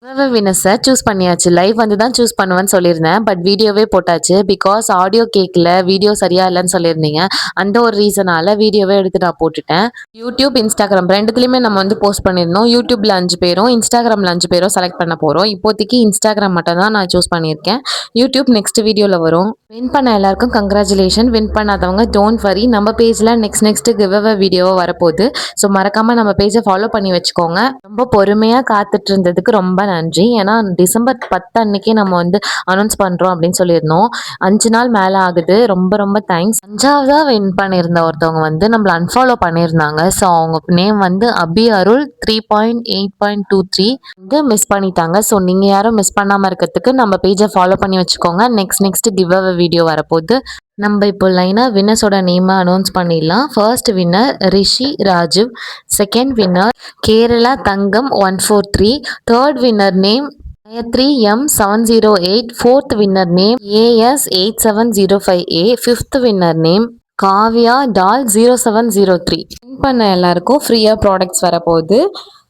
வினஸை choose பண்ணியாச்சு. Live வந்து தான் சூஸ் பண்ணுவேன்னு சொல்லியிருந்தேன். பட் வீடியோவே போட்டாச்சு. பிகாஸ் ஆடியோ கேட்கல, வீடியோ சரியா இல்லைன்னு சொல்லியிருந்தீங்க. அந்த ஒரு ரீசனால வீடியோவே எடுத்து நான் போட்டுட்டேன். யூடியூப், இன்ஸ்டாகிராம் ரெண்டுத்துலையுமே நம்ம வந்து போஸ்ட் பண்ணியிருந்தோம். யூடியூப்ல 5 பேரும், இன்ஸ்டாகிராமில் 5 பேரும் செலக்ட் பண்ண போகிறோம். இப்போதைக்கு இன்ஸ்டாகிராம் மட்டும் தான் நான் சூஸ் பண்ணியிருக்கேன். யூடியூப் நெக்ஸ்ட் வீடியோவில் வரும். வின் பண்ண எல்லாருக்கும் கங்க்ராச்சுலேஷன். வின் பண்ணாதவங்க டோன்ட் வரி, நம்ம பேஜில் நெக்ஸ்ட் கிவ்அவே வீடியோவை வரப்போகுது. ஸோ மறக்காமல் நம்ம பேஜை ஃபாலோ பண்ணி வச்சுக்கோங்க. ரொம்ப பொறுமையாக காத்துட்டு இருந்ததுக்கு ரொம்ப நன்றி. ஏன்னா டிசம்பர் 10 அன்னைக்கே நம்ம வந்து அனௌன்ஸ் பண்ணுறோம் அப்படின்னு சொல்லியிருந்தோம். 5 நாள் மேலே ஆகுது. ரொம்ப ரொம்ப தேங்க்ஸ். 5ஆவதாக வின் பண்ணியிருந்த ஒருத்தவங்க வந்து நம்மளை அன்ஃபாலோ பண்ணியிருந்தாங்க. ஸோ அவங்க நேம் வந்து அபி அருள் 3.8.23 வந்து மிஸ் பண்ணிட்டாங்க. ஸோ நீங்கள் யாரும் மிஸ் பண்ணாமல் இருக்கிறதுக்கு நம்ம பேஜை ஃபாலோ பண்ணி வச்சுக்கோங்க. நெக்ஸ்ட் கிவ்அவே வீடியோ வரப்போகுது. நம்ம இப்போ லைனாக வின்னர்ஸோட நேமை அனௌன்ஸ் பண்ணிடலாம். First winner Rishi Rajeev, second winner Kerala Thangam 143, third winner name Gayathri M708, fourth winner name AS8705A, fifth winner name Kavya doll 0703. Win பண்ண எல்லாருக்கும் ஃப்ரீயாக ப்ராடக்ட்ஸ் வரப்போகுது.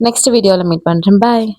நெக்ஸ்ட் வீடியோவில் மீட் பண்ணுறேன். பாய்.